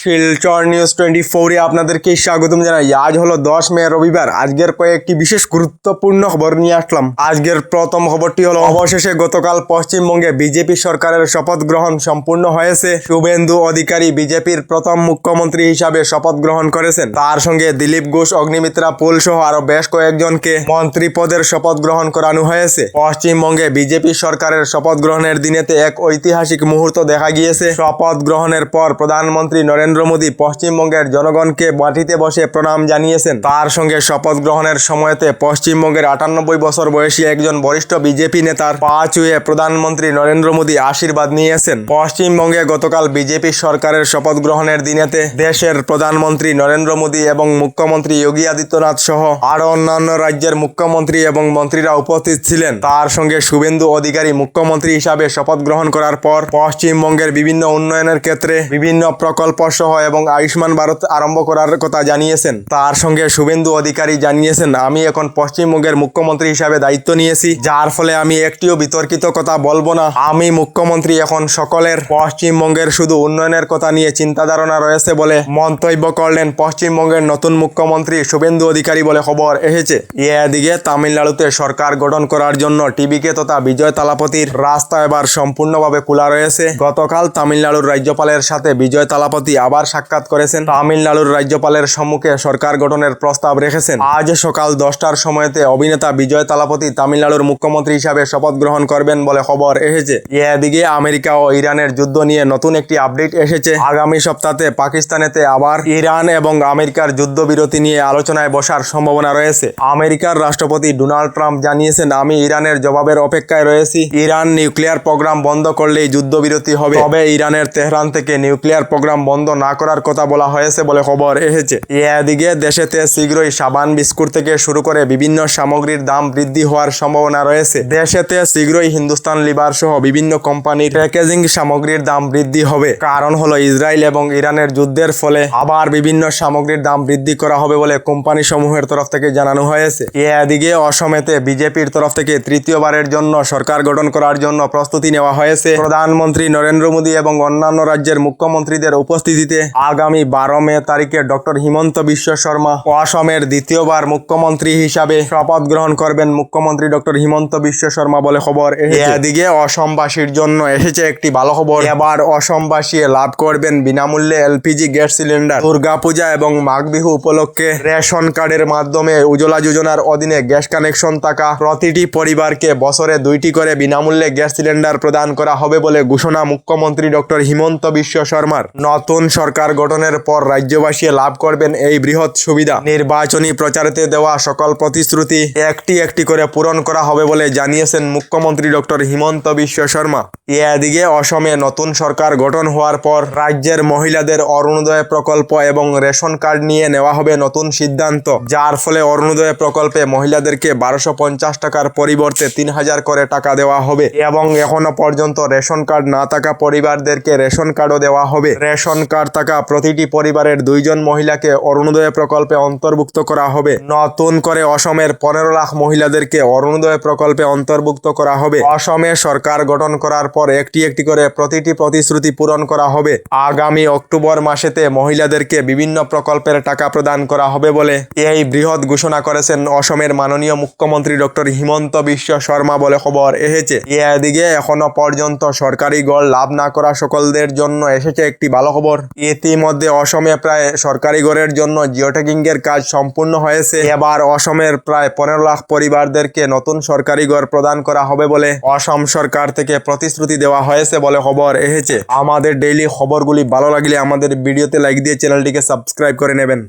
Silchar news 24 আপনাদেরকে স্বাগতম জানাই। আজ হলো 10 মে রবিবার। আজকের কয়েকটি বিশেষ গুরুত্বপূর্ণ খবর নিয়ে আসলাম। আজকের প্রথম খবরটি হলো অবশেষে গতকাল পশ্চিমবঙ্গে বিজেপি সরকারের শপথ গ্রহণ সম্পূর্ণ হয়েছে। শুভেন্দু অধিকারী বিজেপির প্রথম মুখ্যমন্ত্রী হিসাবে শপথ গ্রহণ করেছেন। তার সঙ্গে দিলীপ ঘোষ, অগ্নিমিত্রা পুল সহ আরো বেশ কয়েকজনকে মন্ত্রী পদের শপথ গ্রহণ করানো হয়েছে। পশ্চিমবঙ্গে বিজেপি সরকারের শপথ গ্রহণের দিনেতে এক ঐতিহাসিক মুহূর্ত দেখা গিয়েছে। শপথ গ্রহণের পর প্রধানমন্ত্রী নরেন্দ্র মোদী পশ্চিমবঙ্গের জনগণকে মাটিতে বসে প্রণাম জানিয়েছেন। তার সঙ্গে শপথ গ্রহণের সময়তে পশ্চিমবঙ্গের 98 বছর বয়সী একজন বরিষ্ঠ বিজেপি নেতার পা ছুঁয়ে প্রধানমন্ত্রী নরেন্দ্র মোদী আশীর্বাদ নিয়েছেন। পশ্চিমবঙ্গে গতকাল বিজেপি সরকারের শপথ গ্রহণের দিনেতে দেশের প্রধানমন্ত্রী নরেন্দ্র মোদী এবং মুখ্যমন্ত্রী যোগী আদিত্যনাথ সহ আরো অন্যান্য রাজ্যের মুখ্যমন্ত্রী এবং মন্ত্রীরা উপস্থিত ছিলেন। তার সঙ্গে শুভেন্দু অধিকারী মুখ্যমন্ত্রী হিসাবে শপথ গ্রহণ করার পর পশ্চিমবঙ্গের বিভিন্ন উন্নয়নের ক্ষেত্রে বিভিন্ন প্রকল্প সহ এবং আয়ুষ্মান ভারত আরম্ভ করার কথা জানিয়েছেন। তার সঙ্গে শুভেন্দু অধিকারী জানিয়েছেন, আমি এখন পশ্চিমবঙ্গের মুখ্যমন্ত্রী হিসাবে দায়িত্ব নিয়েছি, যার ফলে আমি একটিও বিতর্কিত কথা বলবো না। আমি মুখ্যমন্ত্রী, এখন সকলের পশ্চিমবঙ্গের শুধু উন্নয়নের কথা নিয়ে চিন্তা ধারণা রয়েছে বলে মন্তব্য করলেন পশ্চিমবঙ্গের নতুন মুখ্যমন্ত্রী শুভেন্দু অধিকারী বলে খবর এসেছে। এদিকে তামিলনাড়ুতে সরকার গঠন করার জন্য টিবিকে তথা বিজয় থালাপতির রাস্তা এবার সম্পূর্ণভাবে খোলা রয়েছে। গতকাল তামিলনাড়ুর রাজ্যপালের সাথে বিজয় থালাপতি আবার সাক্ষাৎ করেছেন। তামিলনাড়ুর রাজ্যপালের সম্মুখে সরকার গঠনের প্রস্তাব রেখেছেন। আজ সকাল 10টার সময়তে অভিনেতা বিজয় থালাপতি তামিলনাড়ুর মুখ্যমন্ত্রী হিসাবে শপথ গ্রহণ করবেন বলে খবর এসেছে। এদিকে আমেরিকা ও ইরানের যুদ্ধ নিয়ে নতুন একটি আপডেট এসেছে। আগামী সপ্তাহে পাকিস্তানেতে আবার ইরান এবং আমেরিকার যুদ্ধবিরতি নিয়ে আলোচনায় বসার সম্ভাবনা রয়েছে। আমেরিকার রাষ্ট্রপতি ডোনাল্ড ট্রাম্প জানিয়েছেন, আমি ইরানের জবাবের অপেক্ষায় রয়েছি। ইরান নিউক্লিয়ার প্রোগ্রাম বন্ধ করলেই যুদ্ধবিরতি হবে, তবে ইরানের তেহরান থেকে নিউক্লিয়ার প্রোগ্রাম বন্ধ না করার কথা বলা হয়েছে বলে খবর এসেছে। এদিকে দেশেতে শীঘ্রই সাবান, বিস্কুট থেকে শুরু করে বিভিন্ন সামগ্রীর দাম বৃদ্ধি হওয়ার সম্ভাবনা রয়েছে। দেশেতে শীঘ্রই হিন্দুস্তান লিভার সহ বিভিন্ন কোম্পানির প্যাকেজিং সামগ্রীর দাম বৃদ্ধি হবে। কারণ হলো ইসরায়েল এবং ইরানের যুদ্ধের ফলে আবার বিভিন্ন সামগ্রীর দাম বৃদ্ধি করা হবে বলে কোম্পানি সমূহের তরফ থেকে জানানো হয়েছে। এদিকে অসমেতে বিজেপির তরফ থেকে তৃতীয়বারের জন্য সরকার গঠন করার জন্য প্রস্তুতি নেওয়া হয়েছে। প্রধানমন্ত্রী নরেন্দ্র মোদী এবং অন্যান্য রাজ্যের মুখ্যমন্ত্রীদের উপস্থিতিতে আগামী 12 মে তারিখে ডক্টর হিমন্ত বিশ্ব শর্মা অসমের দ্বিতীয়বার মুখ্যমন্ত্রী হিসাবে শপথ গ্রহণ করবেন। মুখ্যমন্ত্রী ডক্টর হিমন্ত বিশ্ব শর্মা বলে খবর। এদিকে অসমবাসীর জন্য এসেছে একটি ভালো খবর। এবার অসমবাসী লাভ করবেন বিনামূল্যে এলপিজি গ্যাস সিলিন্ডার। দুর্গাপূজা এবং মাঘ বিহু উপলক্ষে রেশন কার্ডের মাধ্যমে উজ্জ্বলা যোজনার অধীনে গ্যাস কানেকশন থাকা প্রতিটি পরিবারকে বছরে 2টি করে বিনামূল্যে গ্যাস সিলিন্ডার প্রদান করা হবে বলে ঘোষণা মুখ্যমন্ত্রী ডক্টর হিমন্ত বিশ্ব শর্মার। নতুন সরকার গঠনের পর রাজ্যবাসী লাভ করবেন এই বৃহৎ সুবিধা। নির্বাচনী প্রচারেতে দেওয়া সকল প্রতিশ্রুতি একটি একটি করে পূরণ করা হবে বলে জানিয়েছেন মুখ্যমন্ত্রী ডক্টর হিমন্ত বিশ্ব শর্মা। এদিকে অসমে নতুন সরকার গঠন হওয়ার পর রাজ্যের মহিলাদের অরুণোদয় প্রকল্প এবং রেশন কার্ড নিয়ে নেওয়া হবে নতুন সিদ্ধান্ত, যার ফলে অরুণোদয় প্রকল্পে মহিলাদেরকে 1250 টাকার পরিবর্তে 3000 করে টাকা দেওয়া হবে এবং এখনো পর্যন্ত রেশন কার্ড না থাকা পরিবারদেরকে রেশন কার্ডও দেওয়া হবে। রেশন কার্ড থাকা প্রতিটি পরিবারের 2 জন মহিলাকে অরুণোদয় প্রকল্পে অন্তর্ভুক্ত করা হবে। নতুন করে অসমের 15 লাখ মহিলাদেরকে অরুণোদয় প্রকল্পে অন্তর্ভুক্ত করা হবে। অসমে সরকার গঠন করার পর একটি একটি করে প্রতিটি প্রতিশ্রুতি পূরণ করা হবে। আগামী অক্টোবর মাসেতে মহিলাদেরকে বিভিন্ন প্রকল্পের টাকা প্রদান করা হবে বলে এই বৃহৎ ঘোষণা করেছেন অসমের মাননীয় মুখ্যমন্ত্রী ডক্টর হিমন্ত বিশ্ব শর্মা বলে খবর এসেছে। এদিকে এখনো পর্যন্ত সরকারি গড় লাভ না করা সকলদের জন্য এসেছে একটি ভালো খবর। ইতিমধ্যে অসমে প্রায় সরকারি গড়ের জন্য জিওট্যাগিং এর কাজ সম্পূর্ণ হয়েছে। এবার অসমের প্রায় 15 লাখ পরিবারদেরকে নতুন সরকারি গড় প্রদান করা হবে বলে অসম সরকার থেকে প্রতিশ্রুতি দেওয়া হয়েছে বলে খবর এসেছে। আমাদের ডেইলি খবরগুলি ভালো লাগলে আমাদের ভিডিওতে লাইক দিয়ে চ্যানেলটিকে সাবস্ক্রাইব করে নেবেন।